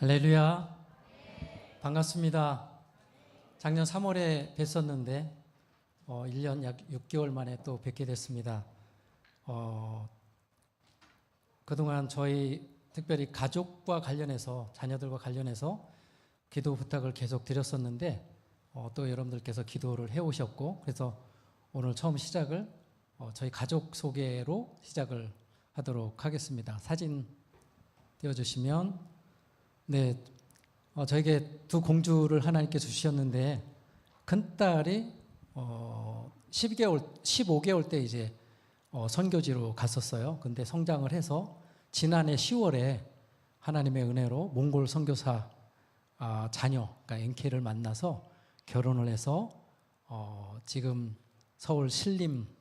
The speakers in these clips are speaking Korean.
할렐루야. 반갑습니다. 작년 3월에 뵀었는데 1년 약 6개월 만에 또 뵙게 됐습니다. 그동안 저희 특별히 가족과 관련해서 자녀들과 관련해서 기도 부탁을 계속 드렸었는데 또 여러분들께서 기도를 해오셨고 그래서 오늘 처음 시작을 저희 가족 소개로 시작을 하도록 하겠습니다. 사진 띄워주시면 네, 저에게 두 공주를 하나님께 주셨는데 큰딸이 15개월 때 이제 선교지로 갔었어요. 근데 성장을 해서 지난해 10월에 하나님의 은혜로 몽골 선교사 자녀, 그러니까 엔케를 만나서 결혼을 해서 지금 서울 신림동에서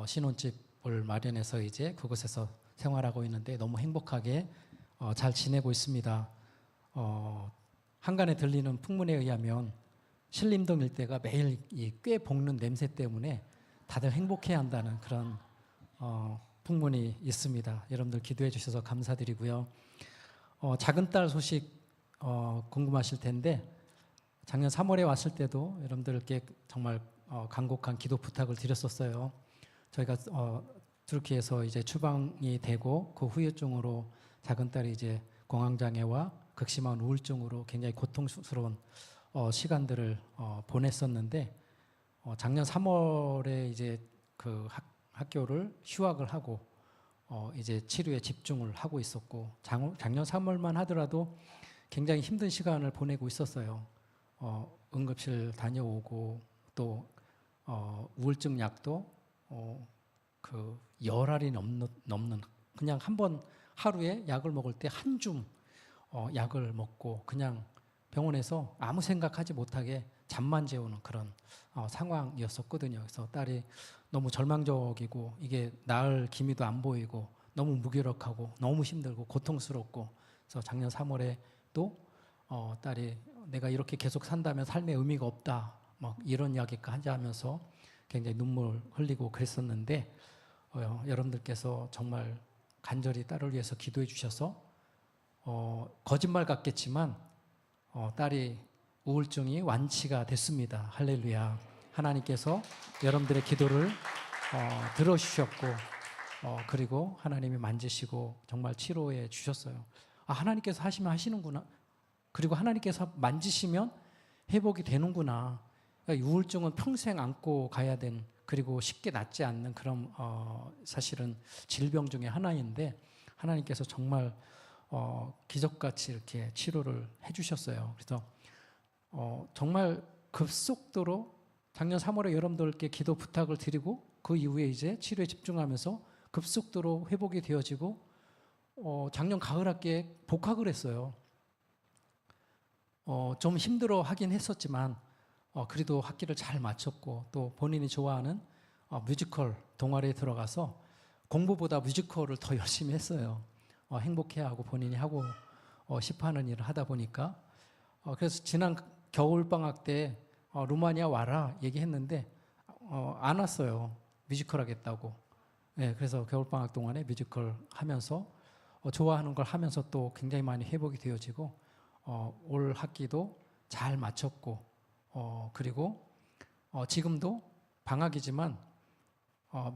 신혼집을 마련해서 이제 그곳에서 생활하고 있는데 너무 행복하게 잘 지내고 있습니다. 한간에 들리는 풍문에 의하면 신림동 일대가 매일 이 꽤 볶는 냄새 때문에 다들 행복해야 한다는 그런 풍문이 있습니다. 여러분들 기도해 주셔서 감사드리고요. 작은 딸 소식 궁금하실 텐데 작년 3월에 왔을 때도 여러분들께 정말 간곡한 기도 부탁을 드렸었어요. 저희가 투르키에서 이제 추방이 되고 그 후유증으로 작은 딸이 이제 공황장애와 극심한 우울증으로 굉장히 고통스러운 시간들을 보냈었는데 작년 3월에 이제 그 학교를 휴학을 하고 이제 치료에 집중을 하고 있었고 작년 3월만 하더라도 굉장히 힘든 시간을 보내고 있었어요. 응급실 다녀오고 또 우울증 약도 그 10알이 넘는 그냥 한 번 하루에 약을 먹을 때 한 줌 약을 먹고 그냥 병원에서 아무 생각하지 못하게 잠만 재우는 그런 상황이었었거든요. 그래서 딸이 너무 절망적이고 이게 나을 기미도 안 보이고 너무 무기력하고 너무 힘들고 고통스럽고 그래서 작년 3월에 또 딸이 내가 이렇게 계속 산다면 삶의 의미가 없다 막 이런 이야기까지 하면서 굉장히 눈물 흘리고 그랬었는데 여러분들께서 정말 간절히 딸을 위해서 기도해 주셔서 거짓말 같겠지만 딸이 우울증이 완치가 됐습니다. 할렐루야. 하나님께서 여러분들의 기도를 들어주셨고 그리고 하나님이 만지시고 정말 치료해 주셨어요. 하나님께서 하시면 하시는구나. 그리고 하나님께서 만지시면 회복이 되는구나. 그러니까 우울증은 평생 안고 가야 된 그리고 쉽게 낫지 않는 그런 사실은 질병 중에 하나인데 하나님께서 정말 기적같이 이렇게 치료를 해주셨어요. 그래서 정말 급속도로 작년 3월에 여러분들께 기도 부탁을 드리고 그 이후에 이제 치료에 집중하면서 급속도로 회복이 되어지고 작년 가을 학기에 복학을 했어요. 좀 힘들어 하긴 했었지만 그래도 학기를 잘 마쳤고 또 본인이 좋아하는 뮤지컬 동아리에 들어가서 공부보다 뮤지컬을 더 열심히 했어요. 행복해하고 본인이 하고 싶어하는 일을 하다 보니까 그래서 지난 겨울방학 때 루마니아 와라 얘기했는데 안 왔어요. 뮤지컬 하겠다고. 네, 그래서 겨울방학 동안에 뮤지컬 하면서 좋아하는 걸 하면서 또 굉장히 많이 회복이 되어지고 올 학기도 잘 마쳤고 그리고 지금도 방학이지만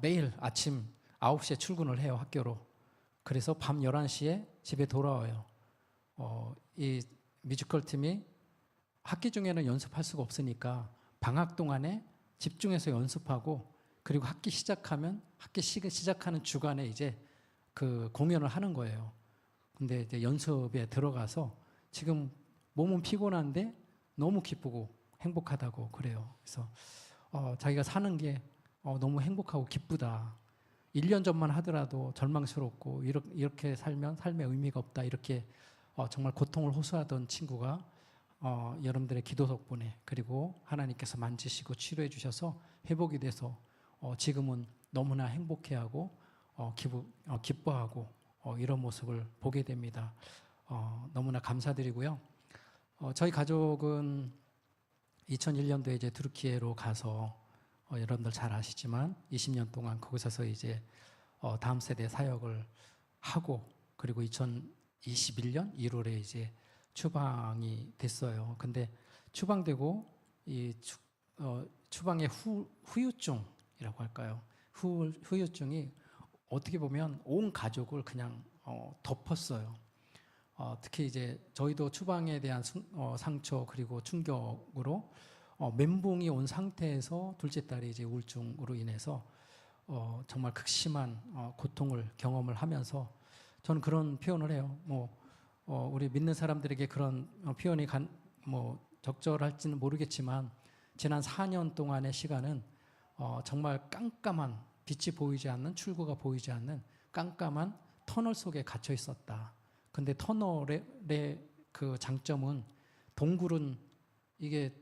매일 아침 9시에 출근을 해요. 학교로. 그래서 밤 11시에 집에 돌아와요. 이 뮤지컬 팀이 학기 중에는 연습할 수가 없으니까 방학 동안에 집중해서 연습하고 그리고 학기 시작하는 주간에 이제 그 공연을 하는 거예요. 근데 이제 연습에 들어가서 지금 몸은 피곤한데 너무 기쁘고 행복하다고 그래요. 그래서 자기가 사는 게 너무 행복하고 기쁘다. 1년 전만 하더라도 절망스럽고 이렇게 살면 삶의 의미가 없다. 이렇게 정말 고통을 호소하던 친구가 여러분들의 기도 덕분에 그리고 하나님께서 만지시고 치료해 주셔서 회복이 돼서 지금은 너무나 행복해하고 기뻐하고 이런 모습을 보게 됩니다. 너무나 감사드리고요. 저희 가족은 2001년도에 이제 투르키예로 가서 여러분들 잘 아시지만 20년 동안 거기서 이제 다음 세대 사역을 하고 그리고 21년 1월에 이제 추방이 됐어요. 근데 추방되고 이 추방의 후유증이라고 할까요? 후유증이 어떻게 보면 온 가족을 그냥 덮었어요. 특히 이제 저희도 추방에 대한 상처 그리고 충격으로 멘붕이 온 상태에서 둘째 딸이 이제 우울증으로 인해서 정말 극심한 고통을 경험을 하면서 저는 그런 표현을 해요. 우리 믿는 사람들에게 그런 표현이 적절할지는 모르겠지만 지난 4년 동안의 시간은 정말 깜깜한 빛이 보이지 않는 출구가 보이지 않는 깜깜한 터널 속에 갇혀 있었다. 근데 터널의 그 장점은 동굴은 이게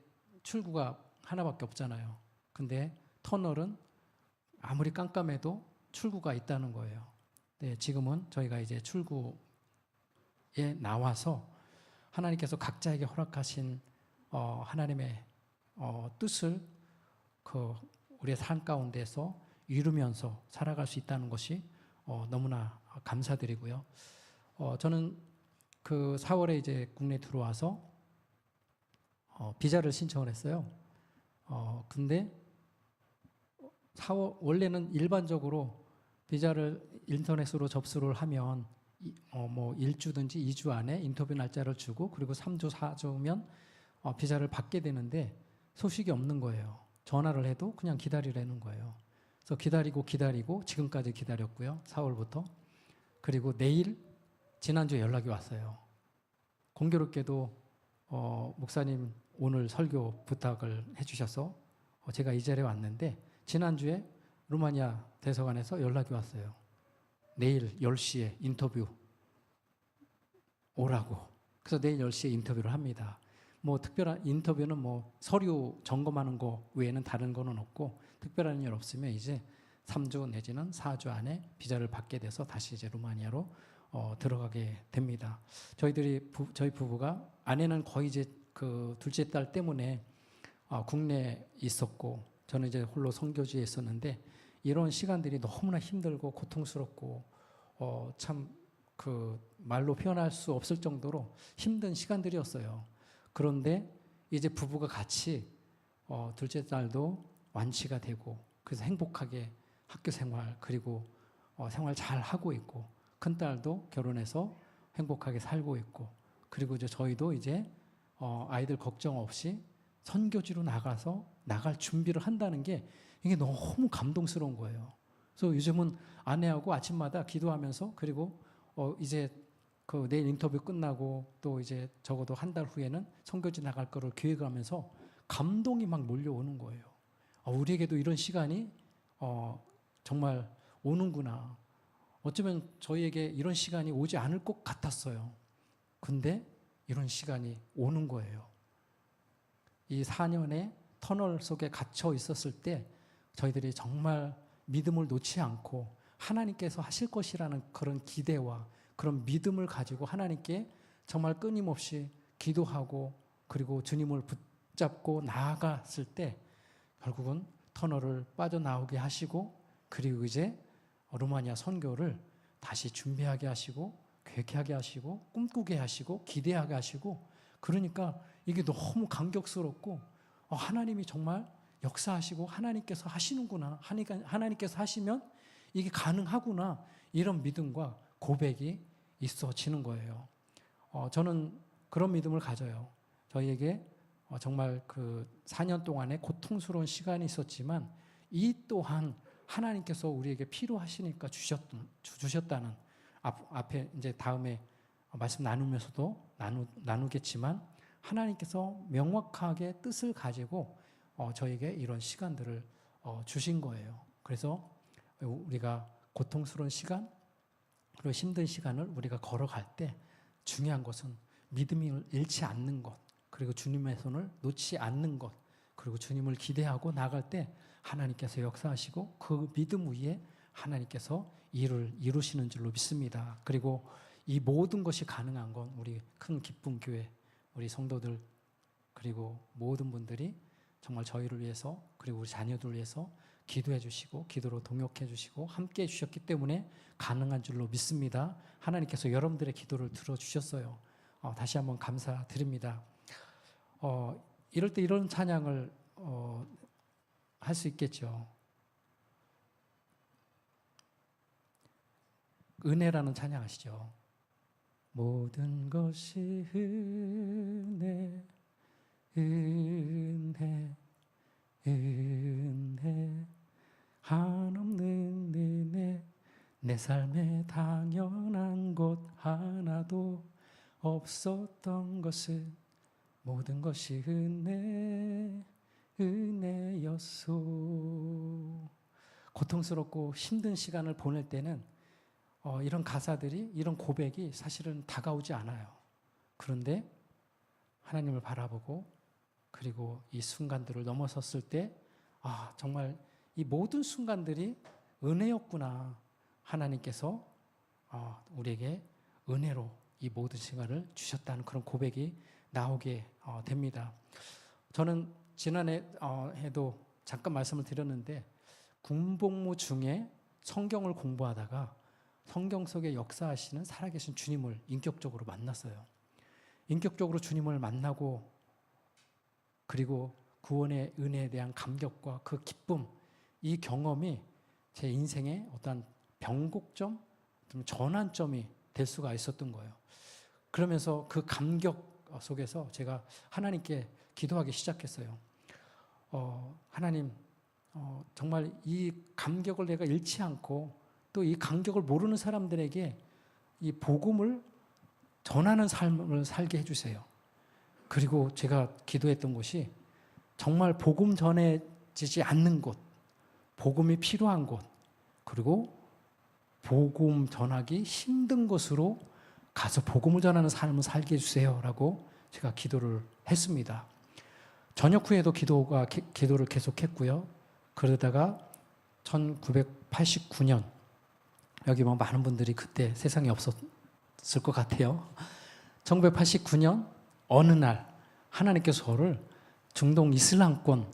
출구가 하나밖에 없잖아요. 근데 터널은 아무리 깜깜해도 출구가 있다는 거예요. 네, 지금은 저희가 이제 출구에 나와서 하나님께서 각자에게 허락하신 하나님의 뜻을 우리의 삶 가운데서 이루면서 살아갈 수 있다는 것이 너무나 감사드리고요. 저는 그 4월에 이제 국내에 들어와서 비자를 신청을 했어요. 근데 원래는 일반적으로 비자를 인터넷으로 접수를 하면 1주든지 2주 안에 인터뷰 날짜를 주고 그리고 3주, 4주면 비자를 받게 되는데 소식이 없는 거예요. 전화를 해도 그냥 기다리라는 거예요. 그래서 기다리고 지금까지 기다렸고요. 4월부터. 그리고 지난주에 연락이 왔어요. 공교롭게도 목사님 오늘 설교 부탁을 해주셔서 제가 이 자리에 왔는데 지난주에 루마니아 대사관에서 연락이 왔어요. 내일 10시에 인터뷰 오라고. 그래서 내일 10시에 인터뷰를 합니다. 특별한 인터뷰는 서류 점검하는 거 외에는 다른 거는 없고 특별한 일 없으면 이제 3주 내지는 4주 안에 비자를 받게 돼서 다시 이제 루마니아로 들어가게 됩니다. 저희 부부가 아내는 거의 이제 그 둘째 딸 때문에 국내에 있었고 저는 이제 홀로 선교지에 있었는데 이런 시간들이 너무나 힘들고 고통스럽고 참 그 말로 표현할 수 없을 정도로 힘든 시간들이었어요. 그런데 이제 부부가 같이 둘째 딸도 완치가 되고 그래서 행복하게 학교 생활 그리고 생활 잘 하고 있고 큰 딸도 결혼해서 행복하게 살고 있고 그리고 이제 저희도 이제 아이들 걱정 없이 선교지로 나갈 준비를 한다는 게 이게 너무 감동스러운 거예요. 그래서 요즘은 아내하고 아침마다 기도하면서 그리고 이제 그 내일 인터뷰 끝나고 또 이제 적어도 한 달 후에는 선교지 나갈 거를 계획하면서 감동이 막 몰려오는 거예요. 우리에게도 이런 시간이 정말 오는구나. 어쩌면 저희에게 이런 시간이 오지 않을 것 같았어요. 근데 이런 시간이 오는 거예요. 이 4년의 터널 속에 갇혀 있었을 때 저희들이 정말 믿음을 놓지 않고 하나님께서 하실 것이라는 그런 기대와 그런 믿음을 가지고 하나님께 정말 끊임없이 기도하고 그리고 주님을 붙잡고 나아갔을 때 결국은 터널을 빠져나오게 하시고 그리고 이제 루마니아 선교를 다시 준비하게 하시고 계획하게 하시고 꿈꾸게 하시고 기대하게 하시고 그러니까 이게 너무 감격스럽고 하나님이 정말 역사하시고 하나님께서 하시는구나 하나님께서 하시면 이게 가능하구나 이런 믿음과 고백이 있어지는 거예요. 저는 그런 믿음을 가져요. 저희에게 정말 그 4년 동안의 고통스러운 시간이 있었지만 이 또한 하나님께서 우리에게 필요하시니까 주셨다는 앞에 이제 다음에 말씀 나누면서도 나누겠지만 하나님께서 명확하게 뜻을 가지고 저에게 이런 시간들을 주신 거예요. 그래서 우리가 고통스러운 시간 그리고 힘든 시간을 우리가 걸어갈 때 중요한 것은 믿음을 잃지 않는 것 그리고 주님의 손을 놓지 않는 것 그리고 주님을 기대하고 나갈 때 하나님께서 역사하시고 그 믿음 위에 하나님께서 일을 이루시는 줄로 믿습니다. 그리고 이 모든 것이 가능한 건 우리 큰 기쁨 교회 우리 성도들 그리고 모든 분들이 정말 저희를 위해서 그리고 우리 자녀들을 위해서 기도해 주시고 기도로 동역해 주시고 함께 해 주셨기 때문에 가능한 줄로 믿습니다. 하나님께서 여러분들의 기도를 들어주셨어요. 다시 한번 감사드립니다. 이럴 때 이런 찬양을 할 수 있겠죠. 은혜라는 찬양 아시죠? 모든 것이 은혜, 은혜, 은혜, 한없는 은혜, 내 삶에 당연한 것 하나도 없었던 것은 모든 것이 은혜, 은혜였소. 고통스럽고 힘든 시간을 보낼 때는 이런 가사들이, 이런 고백이 사실은 다가오지 않아요. 그런데 하나님을 바라보고 그리고 이 순간들을 넘어섰을 때 정말 이 모든 순간들이 은혜였구나. 하나님께서 우리에게 은혜로 이 모든 시간을 주셨다는 그런 고백이 나오게 됩니다. 저는 지난해 에도 잠깐 말씀을 드렸는데 군복무 중에 성경을 공부하다가 성경 속에 역사하시는 살아계신 주님을 인격적으로 만났어요. 인격적으로 주님을 만나고 그리고 구원의 은혜에 대한 감격과 그 기쁨, 이 경험이 제 인생의 어떤 변곡점, 전환점이 될 수가 있었던 거예요. 그러면서 그 감격 속에서 제가 하나님께 기도하기 시작했어요. 하나님, 정말 이 감격을 내가 잃지 않고 또 이 감격을 모르는 사람들에게 이 복음을 전하는 삶을 살게 해주세요. 그리고 제가 기도했던 곳이 정말 복음 전해지지 않는 곳, 복음이 필요한 곳, 그리고 복음 전하기 힘든 곳으로 가서 복음을 전하는 삶을 살게 해주세요 라고 제가 기도를 했습니다. 전역 후에도 기도를 계속했고요. 그러다가 1989년, 여기 많은 분들이 그때 세상에 없었을 것 같아요. 1989년 어느 날 하나님께서 저를 중동 이슬람권,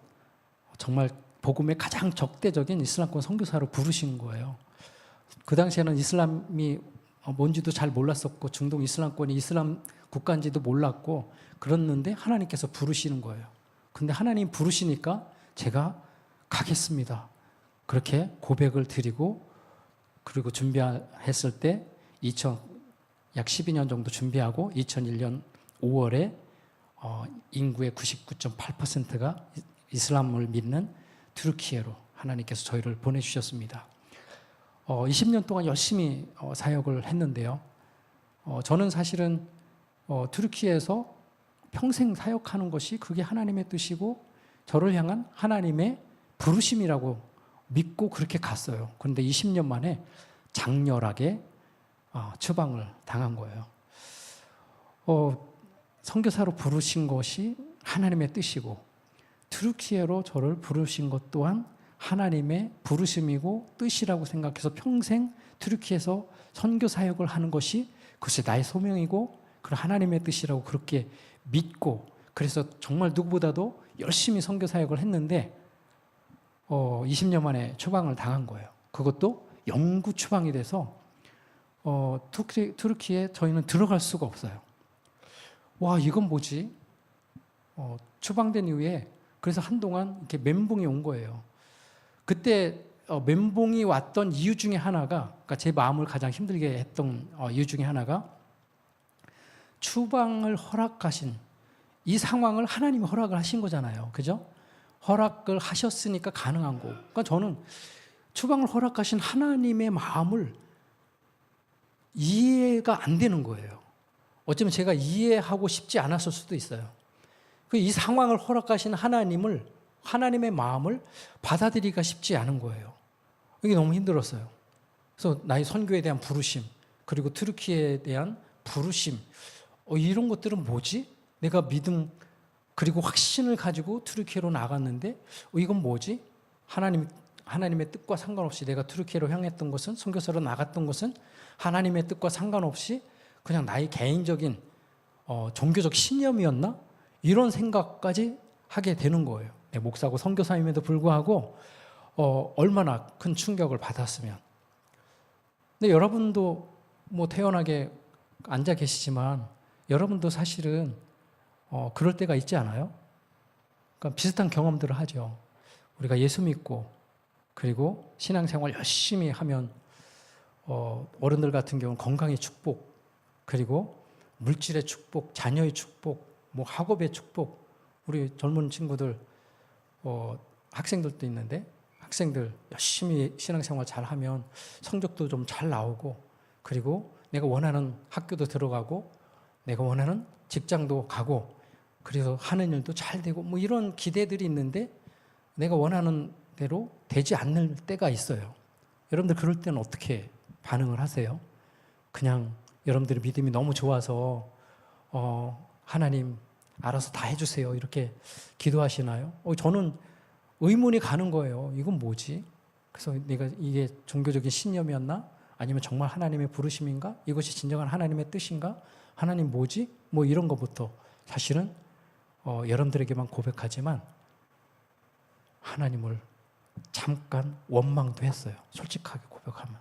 정말 복음의 가장 적대적인 이슬람권 선교사로 부르신 거예요. 그 당시에는 이슬람이 뭔지도 잘 몰랐었고 중동 이슬람권이 이슬람 국가인지도 몰랐고 그랬는데 하나님께서 부르시는 거예요. 근데 하나님 부르시니까 제가 가겠습니다. 그렇게 고백을 드리고 그리고 준비했을 때 약 12년 정도 준비하고 2001년 5월에 인구의 99.8%가 이슬람을 믿는 튀르키예로 하나님께서 저희를 보내주셨습니다. 20년 동안 열심히 사역을 했는데요. 저는 사실은 튀르키예에서 평생 사역하는 것이 그게 하나님의 뜻이고 저를 향한 하나님의 부르심이라고 믿고 그렇게 갔어요. 그런데 20년 만에 장렬하게 추방을 당한 거예요. 선교사로 부르신 것이 하나님의 뜻이고 튀르키예로 저를 부르신 것 또한 하나님의 부르심이고 뜻이라고 생각해서 평생 튀르키예에서 선교 사역을 하는 것이 그것이 나의 소명이고 그 하나님의 뜻이라고 그렇게 믿고 그래서 정말 누구보다도 열심히 선교 사역을 했는데 20년 만에 추방을 당한 거예요. 그것도 영구 추방이 돼서 튀르키예에 저희는 들어갈 수가 없어요. 와, 이건 뭐지? 추방된 이후에 그래서 한동안 이렇게 멘붕이 온 거예요. 그때 멘붕이 왔던 이유 중에 하나가, 그러니까 제 마음을 가장 힘들게 했던 이유 중에 하나가 추방을 허락하신 이 상황을 하나님이 허락을 하신 거잖아요. 그죠? 허락을 하셨으니까 가능한 거. 그러니까 저는 추방을 허락하신 하나님의 마음을 이해가 안 되는 거예요. 어쩌면 제가 이해하고 싶지 않았을 수도 있어요. 이 상황을 허락하신 하나님의 마음을 받아들이기가 쉽지 않은 거예요. 이게 너무 힘들었어요. 그래서 나의 선교에 대한 부르심, 그리고 튀르키예에 대한 부르심, 이런 것들은 뭐지? 내가 믿음 그리고 확신을 가지고 튀르키예로 나갔는데 이건 뭐지? 하나님의 뜻과 상관없이 내가 튀르키예로 향했던 것은, 선교사로 나갔던 것은 하나님의 뜻과 상관없이 그냥 나의 개인적인 종교적 신념이었나? 이런 생각까지 하게 되는 거예요. 목사고 선교사임에도 불구하고 얼마나 큰 충격을 받았으면. 근데 여러분도 뭐 태연하게 앉아 계시지만 여러분도 사실은 그럴 때가 있지 않아요? 그러니까 비슷한 경험들을 하죠. 우리가 예수 믿고 그리고 신앙생활 열심히 하면 어른들 같은 경우는 건강의 축복, 그리고 물질의 축복, 자녀의 축복, 뭐 학업의 축복, 우리 젊은 친구들 학생들도 있는데 학생들 열심히 신앙생활 잘하면 성적도 좀 잘 나오고, 그리고 내가 원하는 학교도 들어가고 내가 원하는 직장도 가고, 그래서 하는 일도 잘 되고 뭐 이런 기대들이 있는데 내가 원하는 대로 되지 않는 때가 있어요. 여러분들 그럴 때는 어떻게 반응을 하세요? 그냥 여러분들의 믿음이 너무 좋아서 하나님 알아서 다 해주세요 이렇게 기도하시나요? 저는 의문이 가는 거예요. 이건 뭐지? 그래서 내가 이게 종교적인 신념이었나? 아니면 정말 하나님의 부르심인가? 이것이 진정한 하나님의 뜻인가? 하나님 뭐지? 뭐 이런 것부터 사실은 여러분들에게만 고백하지만 하나님을 잠깐 원망도 했어요. 솔직하게 고백하면.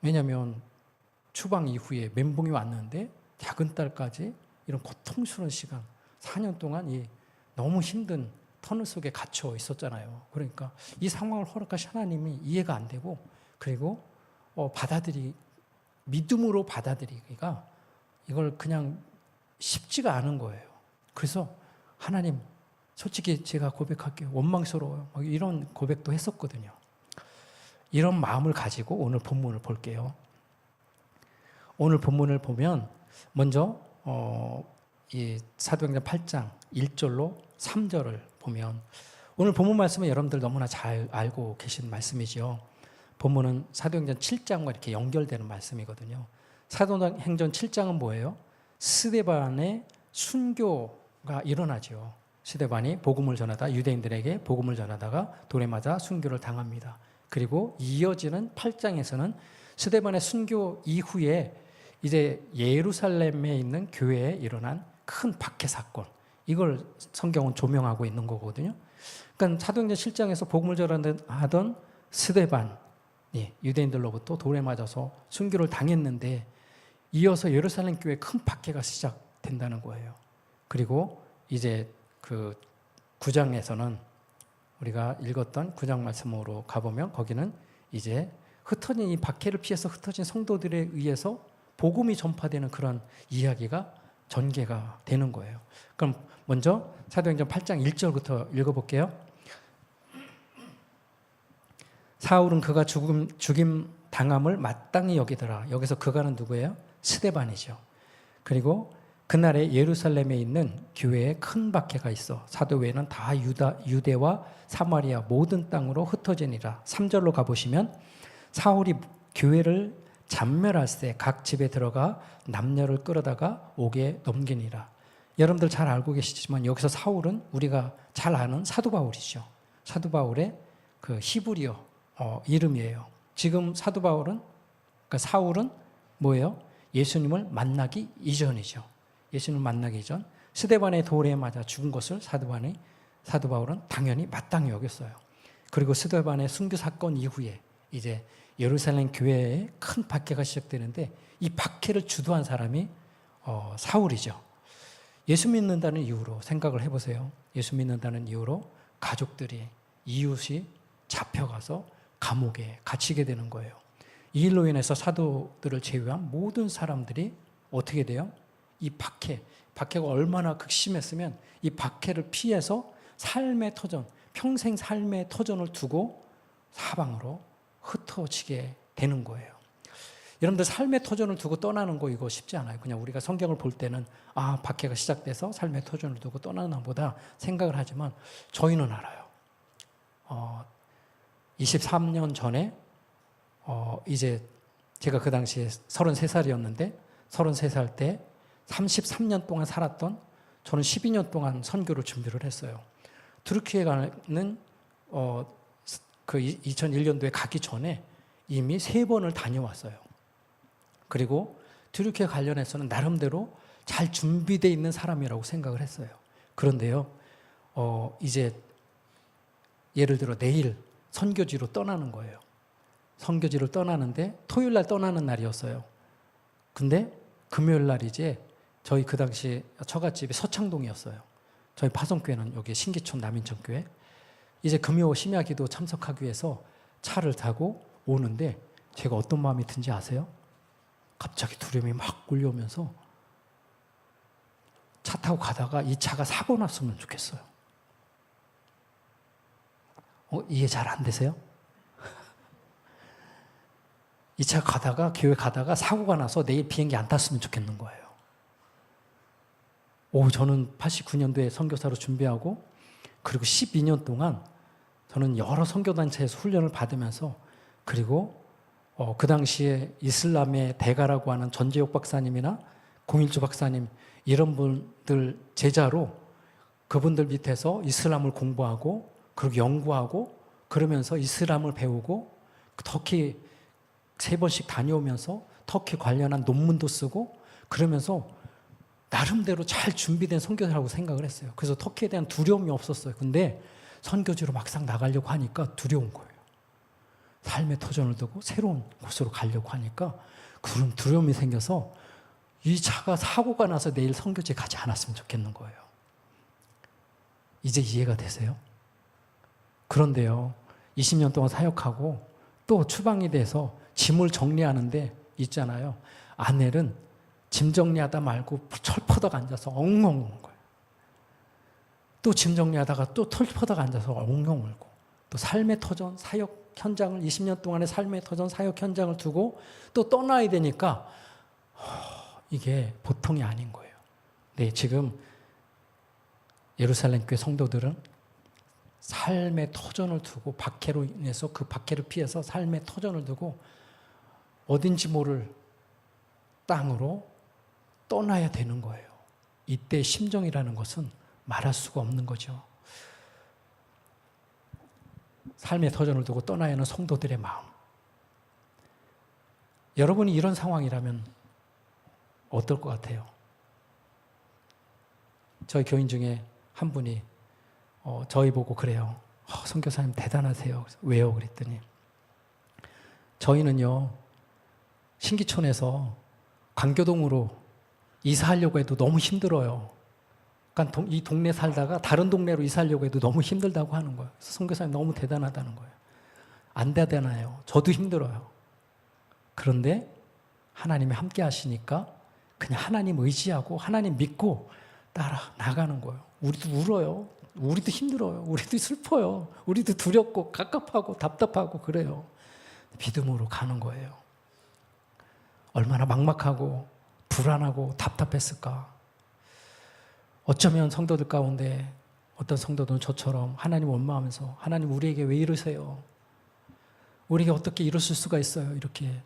왜냐하면 추방 이후에 멘붕이 왔는데 작은 딸까지 이런 고통스러운 시간, 4년 동안 이 너무 힘든 터널 속에 갇혀 있었잖아요. 그러니까 이 상황을 허락하신 하나님이 이해가 안 되고, 그리고 믿음으로 받아들이기가 이걸 그냥 쉽지가 않은 거예요. 그래서 하나님, 솔직히 제가 고백할게요. 원망스러워요. 이런 고백도 했었거든요. 이런 마음을 가지고 오늘 본문을 볼게요. 오늘 본문을 보면 먼저 이 사도행전 8장 1절로 3절을 보면, 오늘 본문 말씀은 여러분들 너무나 잘 알고 계신 말씀이죠. 본문은 사도행전 7장과 이렇게 연결되는 말씀이거든요. 사도행전 7장은 뭐예요? 스데반의 순교가 일어나죠. 스데반이 복음을 전하다 유대인들에게 복음을 전하다가 돌에 맞아 순교를 당합니다. 그리고 이어지는 8장에서는 스데반의 순교 이후에 이제 예루살렘에 있는 교회에 일어난 큰 박해 사건, 이걸 성경은 조명하고 있는 거거든요. 그러니까 사도행전 7장에서 복음을 전하던 스데반, 유대인들로부터 돌에 맞아서 순교를 당했는데 이어서 예루살렘 교회에 큰 박해가 시작된다는 거예요. 그리고 이제 그 9장에서는 우리가 읽었던 9장 말씀으로 가보면 거기는 이제 흩어진 이 박해를 피해서 흩어진 성도들에 의해서 복음이 전파되는 그런 이야기가 전개가 되는 거예요. 그럼 먼저 사도행전 8장 1절부터 읽어볼게요. 사울은 그가 죽임 당함을 마땅히 여기더라. 여기서 그가는 누구예요? 스데반이죠. 그리고 그날에 예루살렘에 있는 교회에 큰 박해가 있어 사도 외에는 다 유대와 사마리아 모든 땅으로 흩어지니라. 3절로 가보시면 사울이 교회를 잔멸할세 각 집에 들어가 남녀를 끌어다가 옥에 넘기니라. 여러분들 잘 알고 계시지만 여기서 사울은 우리가 잘 아는 사도 바울이죠. 사도 바울의 그 히브리어 이름이에요. 지금 사도 바울은, 그러니까 사울은 뭐예요? 예수님을 만나기 이전이죠. 예수님을 만나기 이전 스데반의 돌에 맞아 죽은 것을 사도 바울은 당연히 마땅히 여겼어요. 그리고 스데반의 순교 사건 이후에 이제 예루살렘 교회에 큰 박해가 시작되는데 이 박해를 주도한 사람이 사울이죠. 예수 믿는다는 이유로 생각을 해보세요. 예수 믿는다는 이유로 가족들이, 이웃이 잡혀가서 감옥에 갇히게 되는 거예요. 이 일로 인해서 사도들을 제외한 모든 사람들이 어떻게 돼요? 이 박해가 얼마나 극심했으면 이 박해를 피해서 삶의 터전, 평생 삶의 터전을 두고 사방으로 흩어지게 되는 거예요. 여러분들 삶의 터전을 두고 떠나는 거 이거 쉽지 않아요. 그냥 우리가 성경을 볼 때는 박해가 시작돼서 삶의 터전을 두고 떠나나 보다 생각을 하지만 저희는 알아요. 23년 전에 이제 제가 그 당시에 33살이었는데 33살 때 33년 동안 살았던 저는 12년 동안 선교를 준비를 했어요. 투르키에 가는 그 2001년도에 가기 전에 이미 3번을 다녀왔어요. 그리고 투르키에 관련해서는 나름대로 잘 준비되어 있는 사람이라고 생각을 했어요. 그런데요, 이제 예를 들어 내일 선교지로 떠나는 거예요. 선교지를 떠나는데 토요일 날 떠나는 날이었어요. 근데 금요일 날 이제 저희 그 당시 처갓집이 서창동이었어요. 저희 파송교회는 여기 신기촌 남인천교회. 이제 금요 심야기도 참석하기 위해서 차를 타고 오는데 제가 어떤 마음이 든지 아세요? 갑자기 두려움이 막 몰려오면서 차 타고 가다가 이 차가 사고 났으면 좋겠어요. 이해 잘 안 되세요? 이 차 가다가 교회 가다가 사고가 나서 내일 비행기 안 탔으면 좋겠는 거예요. 저는 89년도에 선교사로 준비하고 그리고 12년 동안 저는 여러 선교단체에서 훈련을 받으면서 그리고 그 당시에 이슬람의 대가라고 하는 전재욱 박사님이나 공일주 박사님 이런 분들 제자로 그분들 밑에서 이슬람을 공부하고 그리고 연구하고 그러면서 이슬람을 배우고 터키 3번씩 다녀오면서 터키 관련한 논문도 쓰고 그러면서 나름대로 잘 준비된 선교사라고 생각을 했어요. 그래서 터키에 대한 두려움이 없었어요. 근데 선교지로 막상 나가려고 하니까 두려운 거예요. 삶의 터전을 두고 새로운 곳으로 가려고 하니까 그런 두려움이 생겨서 이 차가 사고가 나서 내일 선교지에 가지 않았으면 좋겠는 거예요. 이제 이해가 되세요? 그런데요, 20년 동안 사역하고 또 추방이 돼서 짐을 정리하는데 있잖아요. 아내는 짐 정리하다 말고 철퍼덕 앉아서 엉엉 우는 거예요. 또 짐 정리하다가 또 철퍼덕 앉아서 엉엉 울고 또 삶의 터전 사역 현장을 20년 동안의 삶의 터전 사역 현장을 두고 또 떠나야 되니까 이게 보통이 아닌 거예요. 네, 지금 예루살렘 교회 성도들은 삶의 터전을 두고 박해로 인해서 그 박해를 피해서 삶의 터전을 두고 어딘지 모를 땅으로 떠나야 되는 거예요. 이때 심정이라는 것은 말할 수가 없는 거죠. 삶의 터전을 두고 떠나야 하는 성도들의 마음. 여러분이 이런 상황이라면 어떨 것 같아요? 저희 교인 중에 한 분이 저희 보고 그래요. 선교사님 대단하세요. 그래서 왜요? 그랬더니 저희는요 신기촌에서 광교동으로 이사하려고 해도 너무 힘들어요. 그러니까 이 동네 살다가 다른 동네로 이사하려고 해도 너무 힘들다고 하는 거예요. 그래서 선교사님 너무 대단하다는 거예요. 안 대단해요. 저도 힘들어요. 그런데 하나님이 함께 하시니까 그냥 하나님 의지하고 하나님 믿고 따라 나가는 거예요. 우리도 울어요. 우리도 힘들어요. 우리도 슬퍼요. 우리도 두렵고 갑갑하고 답답하고 그래요. 믿음으로 가는 거예요. 얼마나 막막하고 불안하고 답답했을까. 어쩌면 성도들 가운데 어떤 성도들은 저처럼 하나님 원망하면서 하나님 우리에게 왜 이러세요? 우리에게 어떻게 이러실 수가 있어요? 이렇게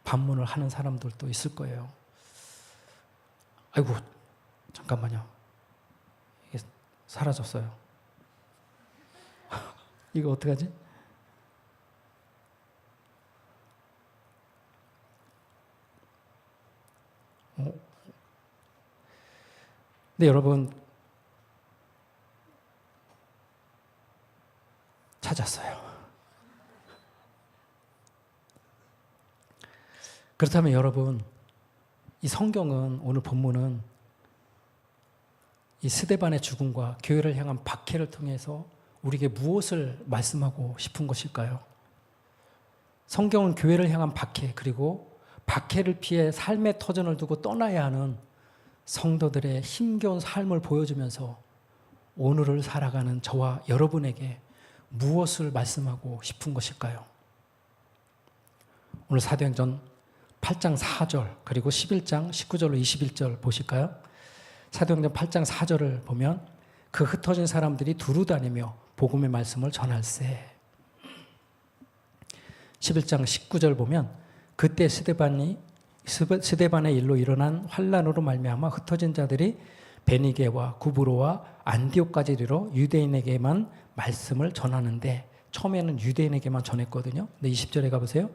반문을 하는 사람들도 있을 거예요. 아이고 잠깐만요. 이게 사라졌어요. 이거 어떡하지? 근데 여러분 찾았어요. 그렇다면 여러분 이 성경은 오늘 본문은 이 스데반의 죽음과 교회를 향한 박해를 통해서 우리에게 무엇을 말씀하고 싶은 것일까요? 성경은 교회를 향한 박해 그리고 박해를 피해 삶의 터전을 두고 떠나야 하는 성도들의 힘겨운 삶을 보여주면서 오늘을 살아가는 저와 여러분에게 무엇을 말씀하고 싶은 것일까요? 오늘 사도행전 8장 4절 그리고 11장 19절로 21절 보실까요? 사도행전 8장 4절을 보면 그 흩어진 사람들이 두루 다니며 복음의 말씀을 전할세. 11장 19절 보면 그때 스데반의 일로 일어난 환난으로 말미암아 흩어진 자들이 베니게와 구브로와 안디옥까지 이르러 유대인에게만 말씀을 전하는데 처음에는 유대인에게만 전했거든요. 근데 20절에 가보세요.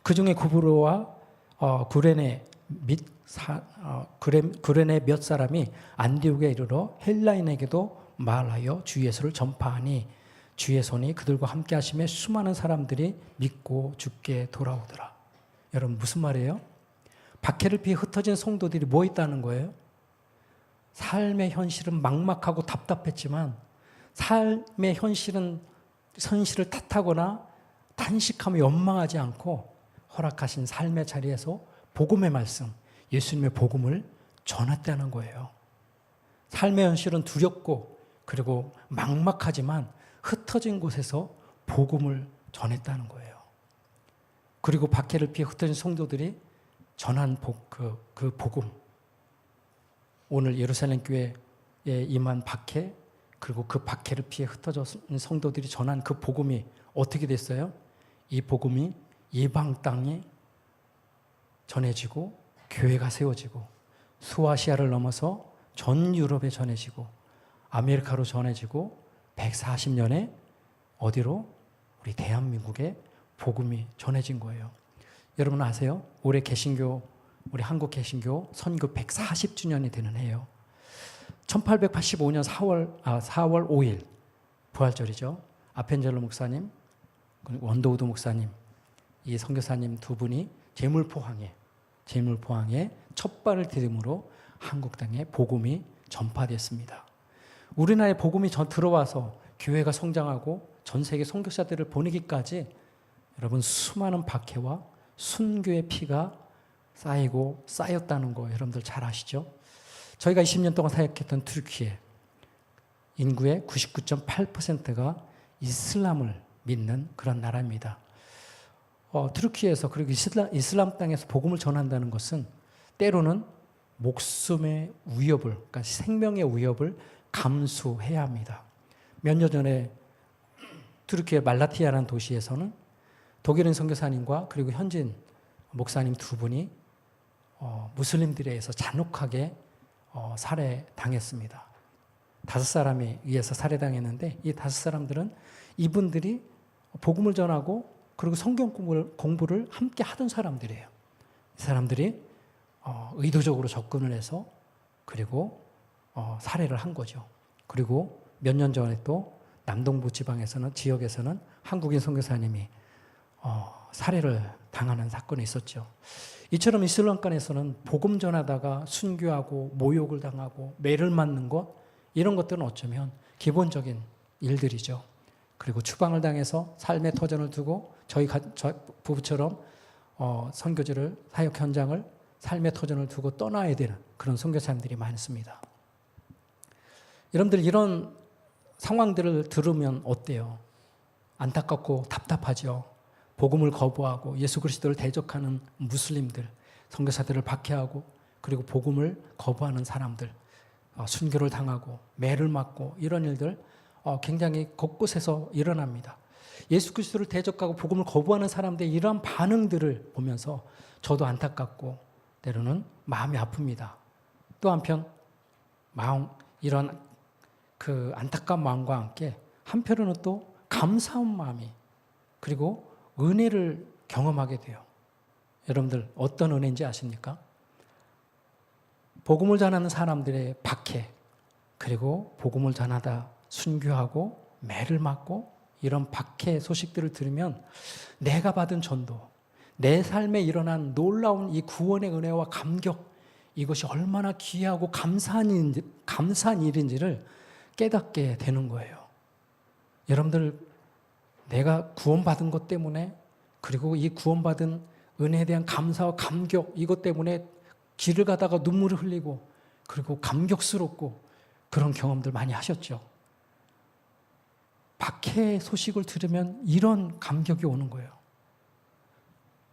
그 중에 구브로와 구레네 몇 사람이 안디옥에 이르러 헬라인에게도 말하여 주 예수를 전파하니 주의 손이 그들과 함께 하심에 수많은 사람들이 믿고 주께 돌아오더라. 여러분 무슨 말이에요? 박해를 피해 흩어진 성도들이 뭐 있다는 거예요? 삶의 현실은 막막하고 답답했지만 삶의 현실을 탓하거나 단식하며 원망하지 않고 허락하신 삶의 자리에서 복음의 말씀, 예수님의 복음을 전했다는 거예요. 삶의 현실은 두렵고 그리고 막막하지만 흩어진 곳에서 복음을 전했다는 거예요. 그리고 박해를 피해 흩어진 성도들이 전한 그 복음, 오늘 예루살렘 교회에 임한 박해, 그리고 그 박해를 피해 흩어진 성도들이 전한 그 복음이 어떻게 됐어요? 이 복음이 이방 땅에 전해지고 교회가 세워지고 수아시아를 넘어서 전 유럽에 전해지고 아메리카로 전해지고 140년에 어디로? 우리 대한민국에 복음이 전해진 거예요. 여러분 아세요? 올해 개신교, 우리 한국 개신교 선교 140주년이 되는 해요. 1885년 4월 5일 부활절이죠. 아펜젤로 목사님, 원도우드 목사님, 이 선교사님 두 분이 제물포항에 첫 발을 디딤으로 한국 땅에 복음이 전파됐습니다. 우리나라에 복음이 들어와서 교회가 성장하고 전 세계 선교사들을 보내기까지 여러분 수많은 박해와 순교의 피가 쌓였다는 거 여러분들 잘 아시죠? 저희가 20년 동안 사역했던 트르키예 인구의 99.8%가 이슬람을 믿는 그런 나라입니다. 트르키에서 그리고 이슬람 땅에서 복음을 전한다는 것은 때로는 목숨의 위협을, 그러니까 생명의 위협을 감수해야 합니다. 몇 년 전에 트르키의 말라티아라는 도시에서는 독일인 선교사님과 그리고 현지인 목사님 두 분이 무슬림들에 의해서 잔혹하게 살해당했습니다. 5사람에 의해서 살해당했는데 이 5사람들은 이분들이 복음을 전하고 그리고 성경 공부를 함께 하던 사람들이에요. 이 사람들이 의도적으로 접근을 해서 그리고 살해를 한 거죠. 그리고 몇 년 전에 또 남동부 지역에서는 한국인 선교사님이 살해를 당하는 사건이 있었죠. 이처럼 이슬람권에서는 복음 전하다가 순교하고 모욕을 당하고 매를 맞는 것, 이런 것들은 어쩌면 기본적인 일들이죠. 그리고 추방을 당해서 삶의 터전을 두고 저희 부부처럼 선교지를, 사역 현장을 삶의 터전을 두고 떠나야 되는 그런 선교사님들이 많습니다. 여러분들 이런 상황들을 들으면 어때요? 안타깝고 답답하죠. 복음을 거부하고 예수 그리스도를 대적하는 무슬림들, 선교사들을 박해하고 그리고 복음을 거부하는 사람들, 순교를 당하고 매를 맞고 이런 일들 굉장히 곳곳에서 일어납니다. 예수 그리스도를 대적하고 복음을 거부하는 사람들의 이러한 반응들을 보면서 저도 안타깝고 때로는 마음이 아픕니다. 또 한편 이런 그 안타까운 마음과 함께 한편으로는 또 감사한 마음이 그리고 은혜를 경험하게 돼요. 여러분들 어떤 은혜인지 아십니까? 복음을 전하는 사람들의 박해, 그리고 복음을 전하다 순교하고 매를 맞고 이런 박해 소식들을 들으면 내가 받은 전도, 내 삶에 일어난 놀라운 이 구원의 은혜와 감격, 이것이 얼마나 귀하고 감사한 일인지를 깨닫게 되는 거예요. 여러분들 내가 구원받은 것 때문에 그리고 이 구원받은 은혜에 대한 감사와 감격, 이것 때문에 길을 가다가 눈물을 흘리고 그리고 감격스럽고 그런 경험들 많이 하셨죠. 박해 소식을 들으면 이런 감격이 오는 거예요.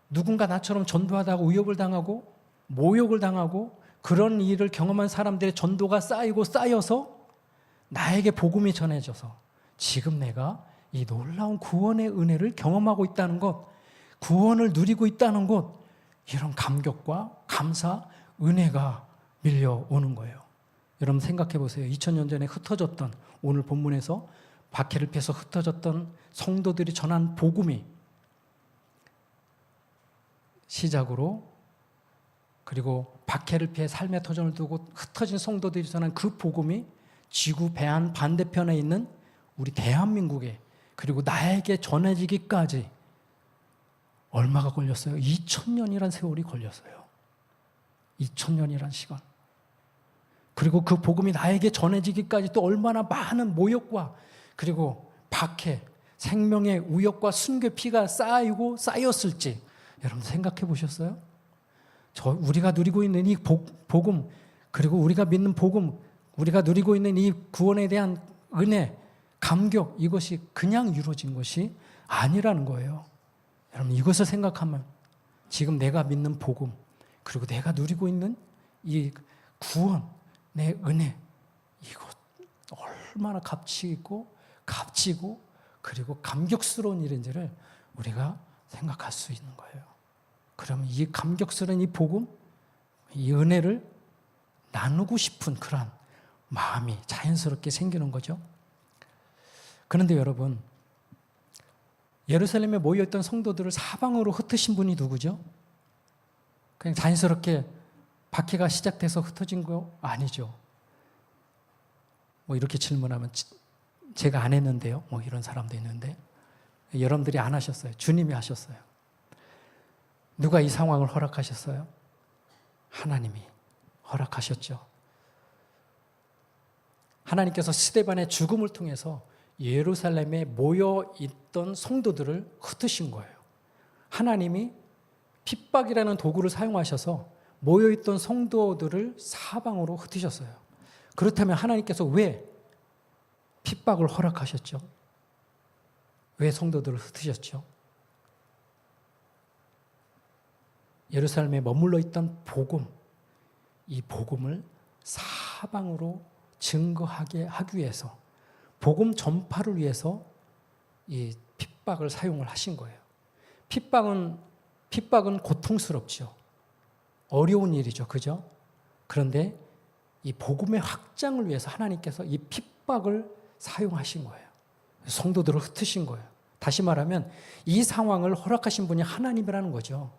누군가 나처럼 전도하다가 위협을 당하고 모욕을 당하고 그런 일을 경험한 사람들의 전도가 쌓여서 나에게 복음이 전해져서 지금 내가 이 놀라운 구원의 은혜를 경험하고 있다는 것, 구원을 누리고 있다는 것, 이런 감격과 감사, 은혜가 밀려오는 거예요. 여러분 생각해 보세요. 2000년 전에 흩어졌던, 오늘 본문에서 박해를 피해서 흩어졌던 성도들이 전한 복음이 시작으로, 그리고 박해를 피해 삶의 터전을 두고 흩어진 성도들이 전한 그 복음이 지구 배안 반대편에 있는 우리 대한민국에 그리고 나에게 전해지기까지 얼마가 걸렸어요? 2000년이란 세월이 걸렸어요. 2000년이란 시간. 그리고 그 복음이 나에게 전해지기까지 또 얼마나 많은 모욕과 그리고 박해, 생명의 우역과 순교의 피가 쌓였을지 여러분 생각해 보셨어요? 우리가 누리고 있는 이 복음, 그리고 우리가 믿는 복음, 우리가 누리고 있는 이 구원에 대한 은혜, 감격, 이것이 그냥 이루어진 것이 아니라는 거예요. 여러분 이것을 생각하면 지금 내가 믿는 복음, 그리고 내가 누리고 있는 이 구원, 내 은혜, 이것 얼마나 가치 있고 값지고 그리고 감격스러운 일인지를 우리가 생각할 수 있는 거예요. 그러면 이 감격스러운 이 복음, 이 은혜를 나누고 싶은 그런 마음이 자연스럽게 생기는 거죠. 그런데 여러분, 예루살렘에 모여있던 성도들을 사방으로 흩으신 분이 누구죠? 그냥 자연스럽게 박해가 시작돼서 흩어진 거 아니죠. 뭐 이렇게 질문하면 제가 안 했는데요. 뭐 이런 사람도 있는데 여러분들이 안 하셨어요. 주님이 하셨어요. 누가 이 상황을 허락하셨어요? 하나님이 허락하셨죠. 하나님께서 스데반의 죽음을 통해서 예루살렘에 모여있던 성도들을 흩으신 거예요. 하나님이 핍박이라는 도구를 사용하셔서 모여있던 성도들을 사방으로 흩으셨어요. 그렇다면 하나님께서 왜 핍박을 허락하셨죠? 왜 성도들을 흩으셨죠? 예루살렘에 머물러 있던 복음, 이 복음을 사방으로 증거하게 하기 위해서, 복음 전파를 위해서 이 핍박을 사용을 하신 거예요. 핍박은 고통스럽죠. 어려운 일이죠. 그죠? 그런데 이 복음의 확장을 위해서 하나님께서 이 핍박을 사용하신 거예요. 성도들을 흩으신 거예요. 다시 말하면 이 상황을 허락하신 분이 하나님이라는 거죠.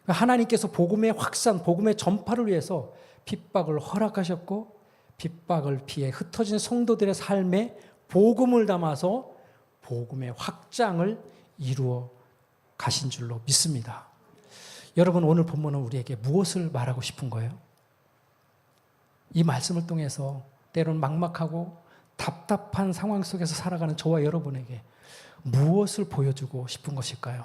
하나님께서 복음의 확산, 복음의 전파를 위해서 핍박을 허락하셨고 핍박을 피해 흩어진 성도들의 삶에 복음을 담아서 복음의 확장을 이루어 가신 줄로 믿습니다. 여러분 오늘 본문은 우리에게 무엇을 말하고 싶은 거예요? 이 말씀을 통해서 때로는 막막하고 답답한 상황 속에서 살아가는 저와 여러분에게 무엇을 보여주고 싶은 것일까요?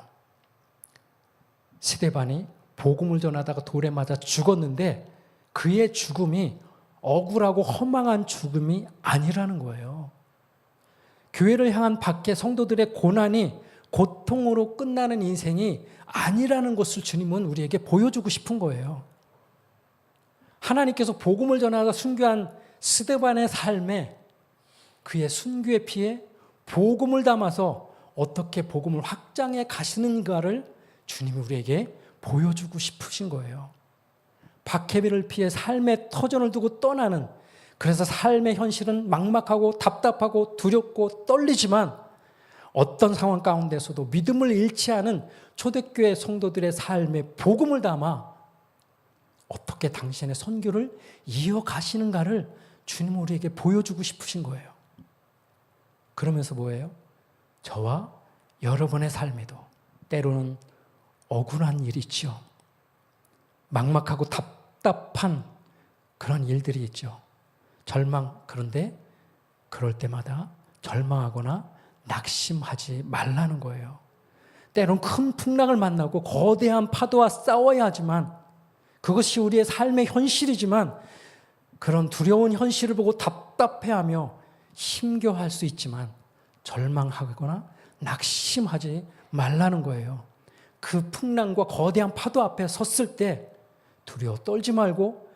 스데반이 복음을 전하다가 돌에 맞아 죽었는데 그의 죽음이 억울하고 허망한 죽음이 아니라는 거예요. 교회를 향한 박해, 성도들의 고난이 고통으로 끝나는 인생이 아니라는 것을 주님은 우리에게 보여주고 싶은 거예요. 하나님께서 복음을 전하다 순교한 스데반의 삶에 그의 순교의 피에 복음을 담아서 어떻게 복음을 확장해 가시는가를 주님이 우리에게 보여주고 싶으신 거예요. 박해비를 피해 삶의 터전을 두고 떠나는, 그래서 삶의 현실은 막막하고 답답하고 두렵고 떨리지만 어떤 상황 가운데서도 믿음을 잃지 않은 초대교회 성도들의 삶에 복음을 담아 어떻게 당신의 선교를 이어가시는가를 주님은 우리에게 보여주고 싶으신 거예요. 그러면서 뭐예요? 저와 여러분의 삶에도 때로는 억울한 일이 있죠. 막막하고 답답한 그런 일들이 있죠. 그런데 그럴 때마다 절망하거나 낙심하지 말라는 거예요. 때론 큰 풍랑을 만나고 거대한 파도와 싸워야 하지만 그것이 우리의 삶의 현실이지만 그런 두려운 현실을 보고 답답해하며 힘겨워할 수 있지만 절망하거나 낙심하지 말라는 거예요. 그 풍랑과 거대한 파도 앞에 섰을 때 두려워 떨지 말고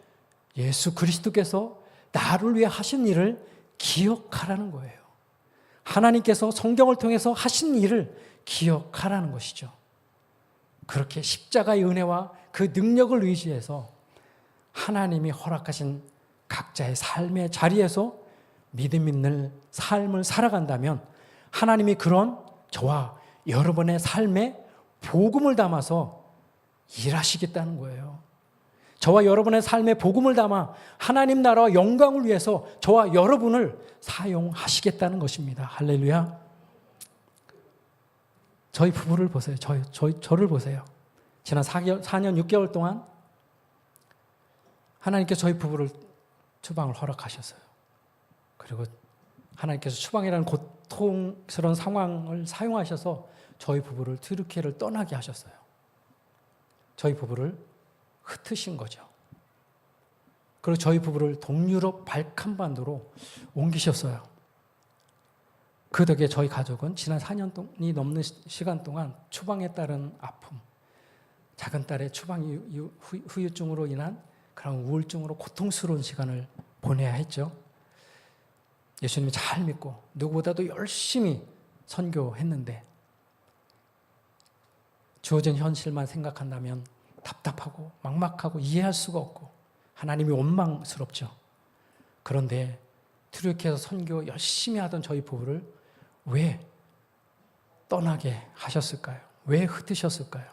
예수 그리스도께서 나를 위해 하신 일을 기억하라는 거예요. 하나님께서 성경을 통해서 하신 일을 기억하라는 것이죠. 그렇게 십자가의 은혜와 그 능력을 의지해서 하나님이 허락하신 각자의 삶의 자리에서 믿음 있는 삶을 살아간다면 하나님이 그런 저와 여러분의 삶에 복음을 담아서 일하시겠다는 거예요. 저와 여러분의 삶에 복음을 담아 하나님 나라와 영광을 위해서 저와 여러분을 사용하시겠다는 것입니다. 할렐루야. 저희 부부를 보세요. 저를 보세요. 지난 4년 6개월 동안 하나님께서 저희 부부를 추방을 허락하셨어요. 그리고 하나님께서 추방이라는 고통스러운 상황을 사용하셔서 저희 부부를 튀르키예를 떠나게 하셨어요. 저희 부부를 흩으신 거죠. 그리고 저희 부부를 동유럽 발칸반도로 옮기셨어요. 그 덕에 저희 가족은 지난 4년이 넘는 시간 동안 추방에 따른 아픔, 작은 딸의 추방 후유증으로 인한 그런 우울증으로 고통스러운 시간을 보내야 했죠. 예수님을 잘 믿고 누구보다도 열심히 선교했는데 주어진 현실만 생각한다면 답답하고 막막하고 이해할 수가 없고 하나님이 원망스럽죠. 그런데 튀르키예에서 선교 열심히 하던 저희 부부를 왜 떠나게 하셨을까요? 왜 흩으셨을까요?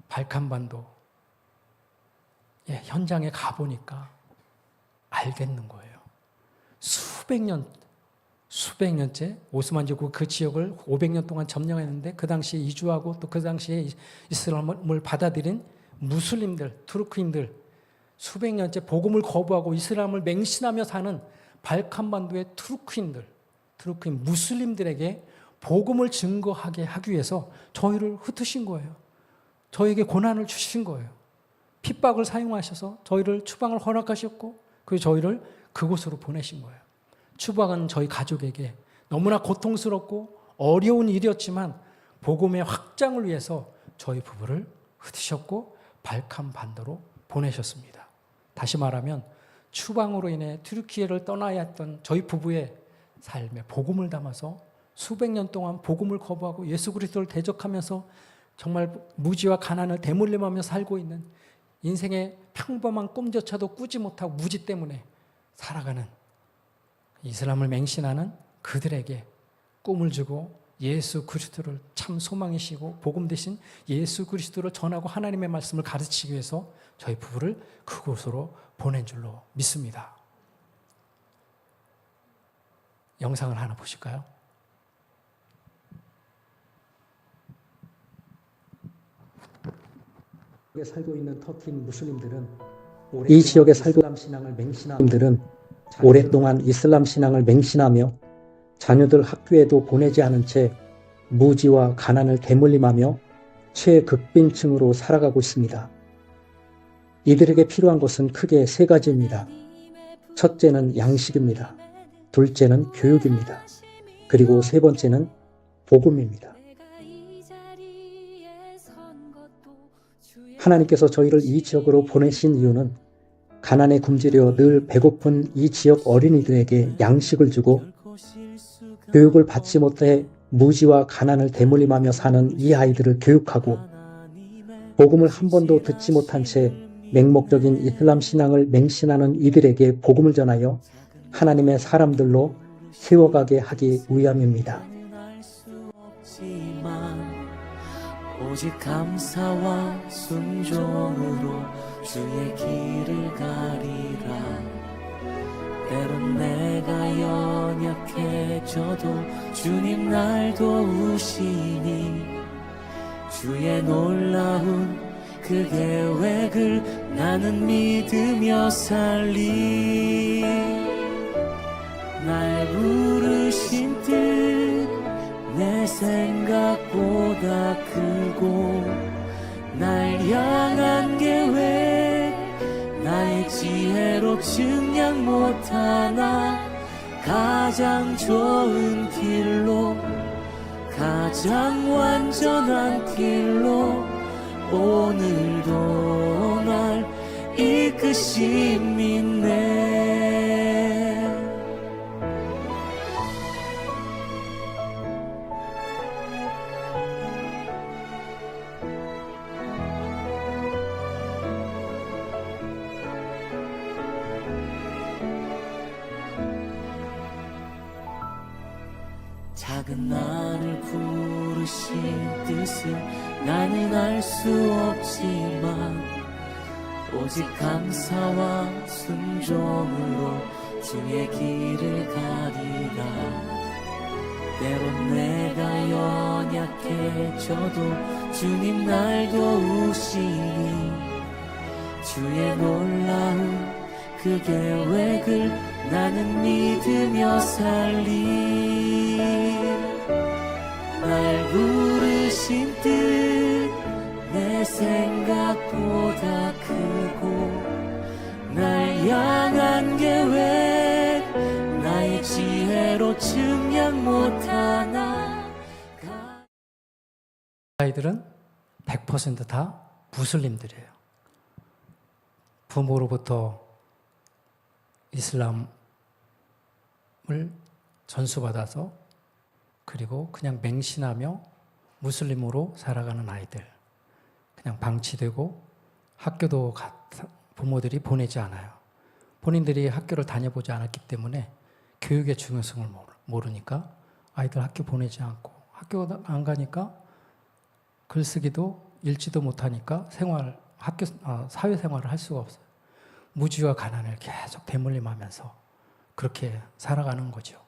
발칸반도 현장에 가보니까 알겠는 거예요. 수백 년째 오스만 제국 그 지역을 500년 동안 점령했는데 그 당시에 이주하고 또 그 당시에 이슬람을 받아들인 무슬림들, 투르크인들 수백 년째 복음을 거부하고 이슬람을 맹신하며 사는 발칸반도의 투르크인 무슬림들에게 복음을 증거하게 하기 위해서 저희를 흩으신 거예요. 저에게 고난을 주신 거예요. 핍박을 사용하셔서 저희를 추방을 허락하셨고 그리고 저희를 그곳으로 보내신 거예요. 추방은 저희 가족에게 너무나 고통스럽고 어려운 일이었지만 복음의 확장을 위해서 저희 부부를 흩으셨고 발칸반도로 보내셨습니다. 다시 말하면 추방으로 인해 튀르키예를 떠나야 했던 저희 부부의 삶에 복음을 담아서 수백 년 동안 복음을 거부하고 예수 그리스도를 대적하면서 정말 무지와 가난을 대물림하며 살고 있는 인생의 평범한 꿈조차도 꾸지 못하고 무지 때문에 살아가는 이슬람을 맹신하는 그들에게 꿈을 주고 예수 그리스도를 참 소망이시고 복음 대신 예수 그리스도를 전하고 하나님의 말씀을 가르치기 위해서 저희 부부를 그곳으로 보낸 줄로 믿습니다. 영상을 하나 보실까요? 살고 있는 터키 무슬림들은 이 지역에 살고 있는 신앙을 맹신함들은 오랫동안 이슬람 신앙을 맹신하며 자녀들 학교에도 보내지 않은 채 무지와 가난을 대물림하며 최극빈층으로 살아가고 있습니다. 이들에게 필요한 것은 크게 세 가지입니다. 첫째는 양식입니다. 둘째는 교육입니다. 그리고 세 번째는 복음입니다. 하나님께서 저희를 이 지역으로 보내신 이유는 가난에 굶주려 늘 배고픈 이 지역 어린이들에게 양식을 주고 교육을 받지 못해 무지와 가난을 대물림하며 사는 이 아이들을 교육하고 복음을 한 번도 듣지 못한 채 맹목적인 이슬람 신앙을 맹신하는 이들에게 복음을 전하여 하나님의 사람들로 세워가게 하기 위함입니다. 오직 감사와 순종으로 주의 길을 가리라. 때론 내가 연약해져도 주님 날 도우시니 주의 놀라운 그 계획을 나는 믿으며 살리. 날 부르신 뜻 내 생각보다 크고 날 향한 계획 나의 지혜로 증량 못하나 가장 좋은 길로 가장 완전한 길로 오늘도 날 이끄심이네. 작은 나를 부르신 뜻을 나는 알 수 없지만 오직 감사와 순종으로 주의 길을 가리라. 때론 내가 연약해져도 주님 날 도우시니 주의 놀라운 그 계획을 나는 믿으며 살리. 날 부르신 뜻 내 생각보다 크고 날 향한 계획 나의 지혜로 측량 못하나. 아이들은 100%다 무슬림들이에요. 부모로부터 이슬람을 전수받아서 그리고 그냥 맹신하며 무슬림으로 살아가는 아이들, 그냥 방치되고 학교도 부모들이 보내지 않아요. 본인들이 학교를 다녀보지 않았기 때문에 교육의 중요성을 모르니까 아이들 학교 보내지 않고, 학교 안 가니까 글쓰기도 읽지도 못하니까 사회생활을 할 수가 없어요. 무지와 가난을 계속 대물림하면서 그렇게 살아가는 거죠.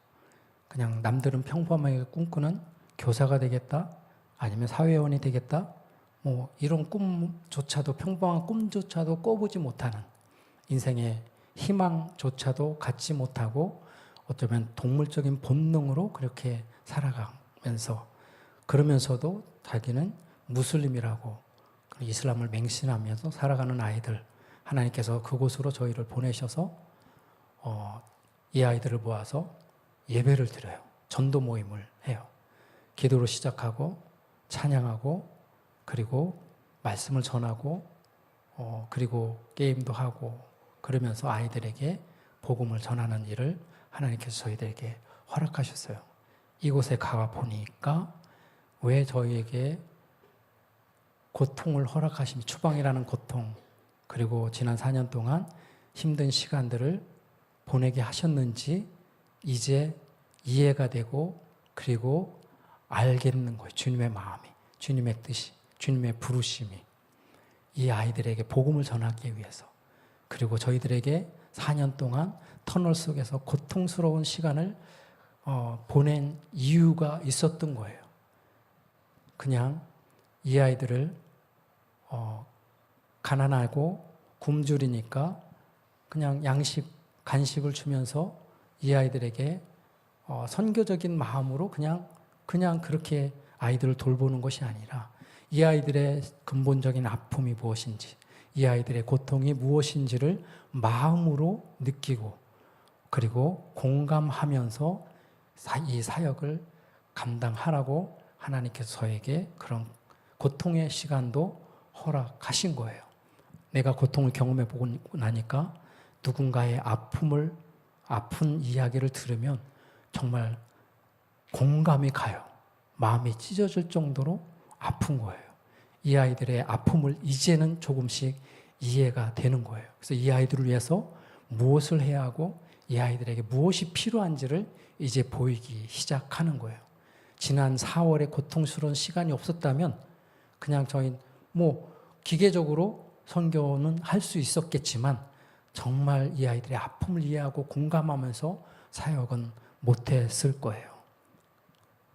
그냥 남들은 평범하게 꿈꾸는 교사가 되겠다, 아니면 사회원이 되겠다, 뭐 이런 꿈조차도, 평범한 꿈조차도 꿔보지 못하는, 인생의 희망조차도 갖지 못하고 어쩌면 동물적인 본능으로 그렇게 살아가면서, 그러면서도 자기는 무슬림이라고 이슬람을 맹신하면서 살아가는 아이들, 하나님께서 그곳으로 저희를 보내셔서 이 아이들을 모아서 예배를 드려요. 전도 모임을 해요. 기도로 시작하고 찬양하고 그리고 말씀을 전하고 그리고 게임도 하고 그러면서 아이들에게 복음을 전하는 일을 하나님께서 저희들에게 허락하셨어요. 이곳에 가 보니까 왜 저희에게 고통을 허락하시니, 추방이라는 고통, 그리고 지난 4년 동안 힘든 시간들을 보내게 하셨는지 이제 이해가 되고 그리고 알겠는 거예요. 주님의 마음이, 주님의 뜻이, 주님의 부르심이 이 아이들에게 복음을 전하기 위해서, 그리고 저희들에게 4년 동안 터널 속에서 고통스러운 시간을 보낸 이유가 있었던 거예요. 그냥 이 아이들을 가난하고 굶주리니까 그냥 간식을 주면서 이 아이들에게 선교적인 마음으로 그냥 그렇게 아이들을 돌보는 것이 아니라, 이 아이들의 근본적인 아픔이 무엇인지, 이 아이들의 고통이 무엇인지를 마음으로 느끼고 그리고 공감하면서 이 사역을 감당하라고 하나님께서 저에게 그런 고통의 시간도 허락하신 거예요. 내가 고통을 경험해 보고 나니까 누군가의 아픈 이야기를 들으면 정말 공감이 가요. 마음이 찢어질 정도로 아픈 거예요. 이 아이들의 아픔을 이제는 조금씩 이해가 되는 거예요. 그래서 이 아이들을 위해서 무엇을 해야 하고 이 아이들에게 무엇이 필요한지를 이제 보이기 시작하는 거예요. 지난 4월에 고통스러운 시간이 없었다면 그냥 저희 기계적으로 선교는 할 수 있었겠지만 정말 이 아이들의 아픔을 이해하고 공감하면서 사역은 못했을 거예요.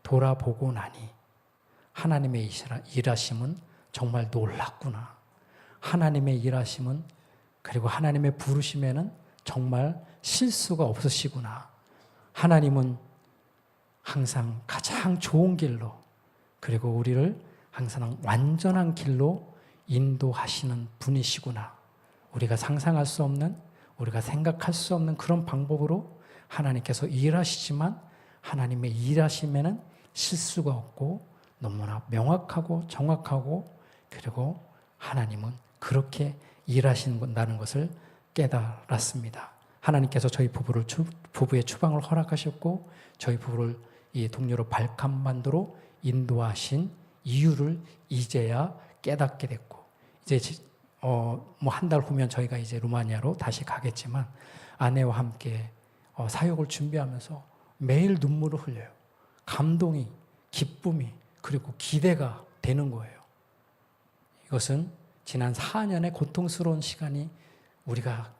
돌아보고 나니 하나님의 일하심은 정말 놀랍구나. 하나님의 일하심은, 그리고 하나님의 부르심에는 정말 실수가 없으시구나. 하나님은 항상 가장 좋은 길로, 그리고 우리를 항상 완전한 길로 인도하시는 분이시구나. 우리가 상상할 수 없는, 우리가 생각할 수 없는 그런 방법으로 하나님께서 일하시지만 하나님의 일하심에는 실수가 없고 너무나 명확하고 정확하고, 그리고 하나님은 그렇게 일하신다는 것을 깨달았습니다. 하나님께서 저희 부부의 추방을 허락하셨고 저희 부부를 이 동료로 발칸반도로 인도하신 이유를 이제야 깨닫게 됐고, 이제 한 달 후면 저희가 이제 루마니아로 다시 가겠지만 아내와 함께 사역을 준비하면서 매일 눈물을 흘려요. 감동이, 기쁨이, 그리고 기대가 되는 거예요. 이것은 지난 4년의 고통스러운 시간이 우리가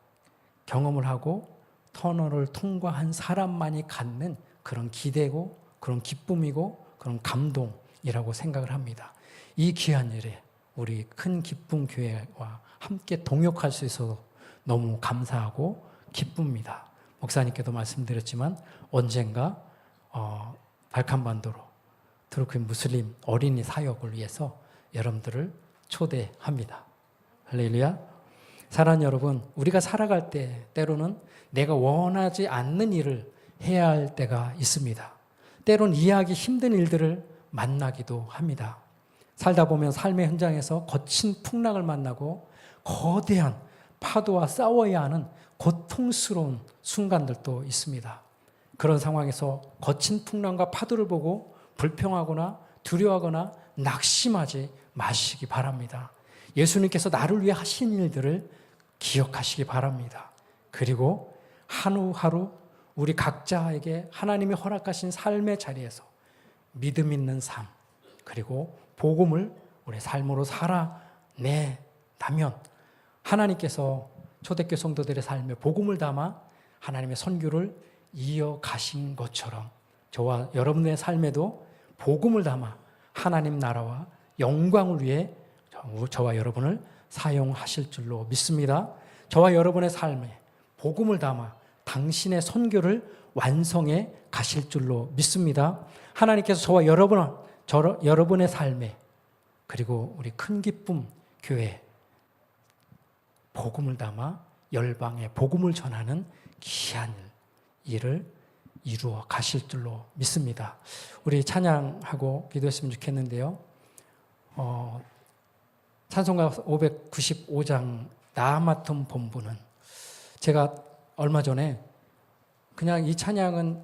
경험을 하고 터널을 통과한 사람만이 갖는 그런 기대고 그런 기쁨이고 그런 감동이라고 생각을 합니다. 이 귀한 일에 우리 큰 기쁨 교회와 함께 동역할 수 있어서 너무 감사하고 기쁩니다. 목사님께도 말씀드렸지만 언젠가 발칸반도로 투르크 무슬림 어린이 사역을 위해서 여러분들을 초대합니다. 할렐루야. 사랑하는 여러분, 우리가 살아갈 때 때로는 내가 원하지 않는 일을 해야 할 때가 있습니다. 때로는 이해하기 힘든 일들을 만나기도 합니다. 살다 보면 삶의 현장에서 거친 풍랑을 만나고 거대한 파도와 싸워야 하는 고통스러운 순간들도 있습니다. 그런 상황에서 거친 풍랑과 파도를 보고 불평하거나 두려워하거나 낙심하지 마시기 바랍니다. 예수님께서 나를 위해 하신 일들을 기억하시기 바랍니다. 그리고 하루하루 우리 각자에게 하나님이 허락하신 삶의 자리에서 믿음 있는 삶, 그리고 복음을 우리 삶으로 살아내다면 하나님께서 초대교회 성도들의 삶에 복음을 담아 하나님의 선교를 이어가신 것처럼 저와 여러분의 삶에도 복음을 담아 하나님 나라와 영광을 위해 저와 여러분을 사용하실 줄로 믿습니다. 저와 여러분의 삶에 복음을 담아 당신의 선교를 완성해 가실 줄로 믿습니다. 하나님께서 저와 여러분의 삶에 그리고 우리 큰 기쁨 교회 복음을 담아 열방에 복음을 전하는 귀한 일을 이루어 가실 줄로 믿습니다. 우리 찬양하고 기도했으면 좋겠는데요. 찬송가 595장 나 맡은 본부는, 제가 얼마 전에 그냥 이 찬양은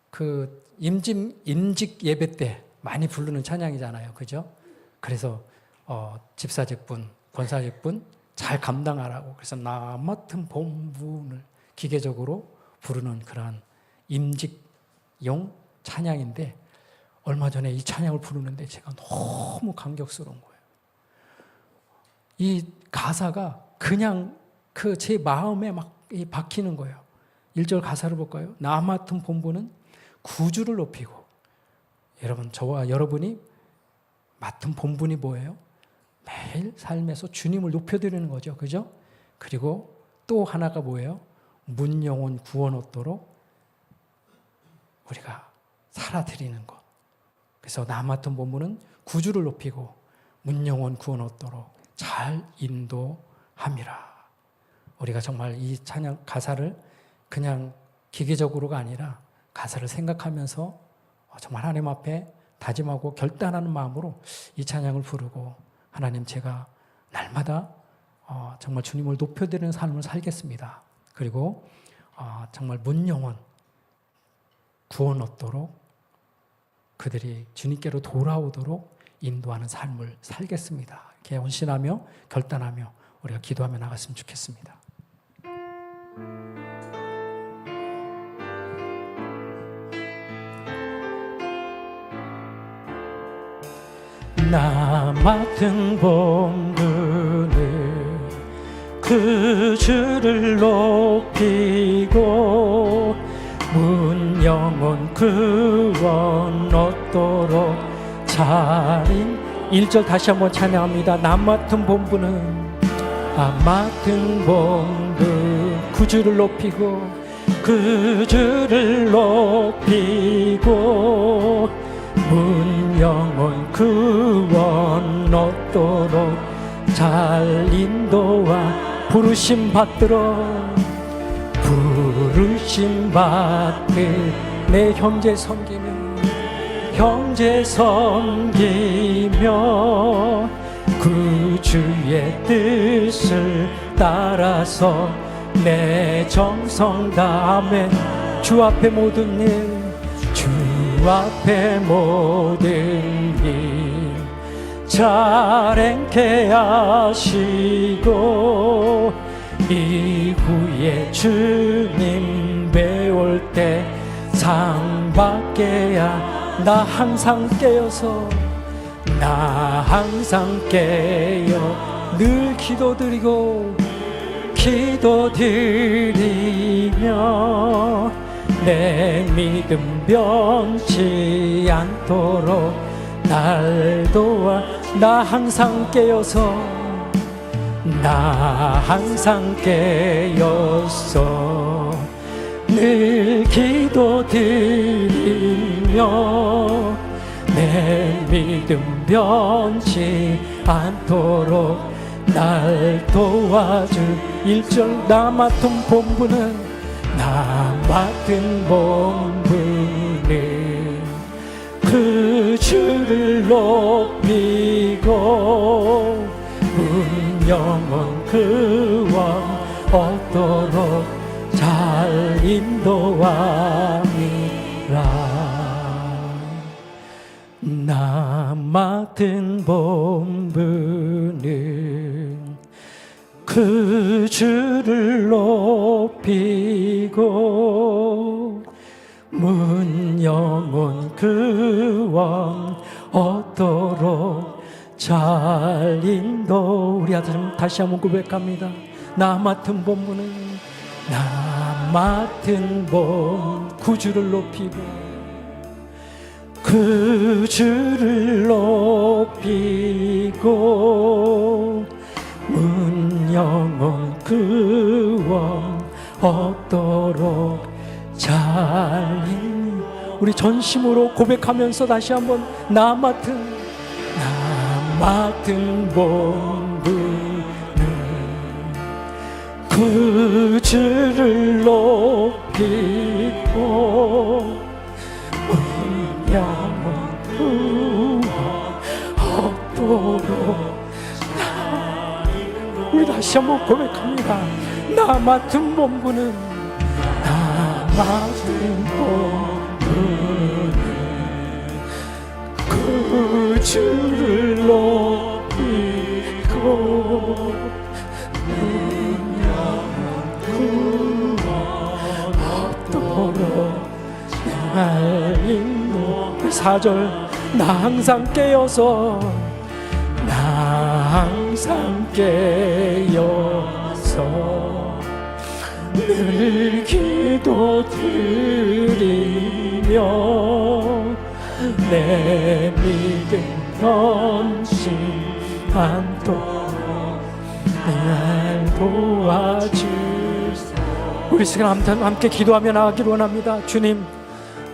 그 임직 예배 때 많이 부르는 찬양이잖아요. 그죠? 그래서 집사직분, 권사직분 잘 감당하라고, 그래서 나 맡은 본분을 기계적으로 부르는 그러한 임직용 찬양인데, 얼마 전에 이 찬양을 부르는데 제가 너무 감격스러운 거예요. 이 가사가 그냥 그 제 마음에 막 박히는 거예요. 1절 가사를 볼까요? 나 맡은 본분은 구주를 높이고. 여러분, 저와 여러분이 맡은 본분이 뭐예요? 매일 삶에서 주님을 높여드리는 거죠. 그죠? 그리고 또 하나가 뭐예요? 문영혼 구원 얻도록 우리가 살아드리는 것. 그래서 나 맡은 본분은 구주를 높이고 문영혼 구원 얻도록 잘 인도함이라. 우리가 정말 이 찬양 가사를 그냥 기계적으로가 아니라 가사를 생각하면서 정말 하나님 앞에 다짐하고 결단하는 마음으로 이 찬양을 부르고, 하나님, 제가 날마다 정말 주님을 높여드리는 삶을 살겠습니다. 그리고 정말 문영혼 구원 얻도록, 그들이 주님께로 돌아오도록 인도하는 삶을 살겠습니다. 이렇게 헌신하며 결단하며 우리가 기도하며 나갔으면 좋겠습니다. 나 맡은 본분을 그 주를 높이고 문영혼 구원 얻도록 자린 1절 다시 한번 찬양합니다. 나 맡은 본분은 맡은 본분 그 주를 높이고 그 주를 높이고 문영혼 구원 얻도록 잘 인도와 부르심 받들어 부르심 받들 내 형제 섬기며 그 주의 뜻을 따라서 내 정성 다함에 주 앞에 모든 일 주 앞에 모든 일 잘 행케 하시고 이후에 주님 배울 때 상 받게야 나 항상 깨어서 나 항상 깨어 늘 기도드리며 내 믿음 변치 않도록 날 도와. 나 항상 깨어서, 나 항상 깨어서 늘 기도드리며 내 믿음 변치 않도록 날 도와줄 1절. 나 맡은 본분은, 나 맡은 본분은 그 주를 높이고 문 영원 그 왕 얻도록 잘 인도함이라. 나 맡은 본분은 그 주를 높이고 문 영원 그 왕 얻도록 잘 인도. 우리 아들 다시 한번 고백합니다. 나 맡은 본분은, 나 맡은 본 구주를 높이고 그 주를 높이고 문 영원 그 왕 얻도록 잘. 우리 전심으로 고백하면서 다시 한번 나 맡은 본분은 그 주를 높이고 영원 그 왕 얻도록. 우리 다시 한번 고백합니다. 나 맡은 본분은, 나 맡은 본분은 그 주를 높이고 그 왕 얻도록 날 인도. 4절. 나 항상 깨어서, 나 항상 깨어서 늘 기도드리며 내 믿음 변치 않도록 날 도와주사. 우리 시간 함께 기도하며 나가기를 원합니다. 주님,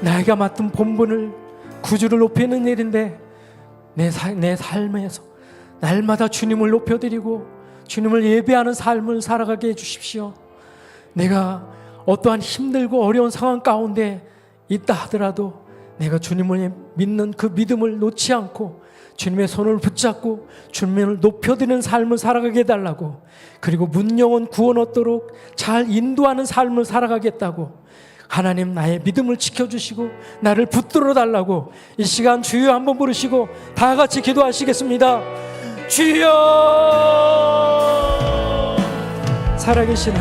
내가 맡은 본분을 구주를 높이는 일인데 내 삶에서 날마다 주님을 높여드리고 주님을 예배하는 삶을 살아가게 해주십시오. 내가 어떠한 힘들고 어려운 상황 가운데 있다 하더라도 내가 주님을 믿는 그 믿음을 놓지 않고 주님의 손을 붙잡고 주님을 높여드리는 삶을 살아가게 해달라고, 그리고 문영원 구원 얻도록 잘 인도하는 삶을 살아가겠다고, 하나님 나의 믿음을 지켜주시고 나를 붙들어 달라고 이 시간 주여 한번 부르시고 다 같이 기도하시겠습니다. 주여. 살아계신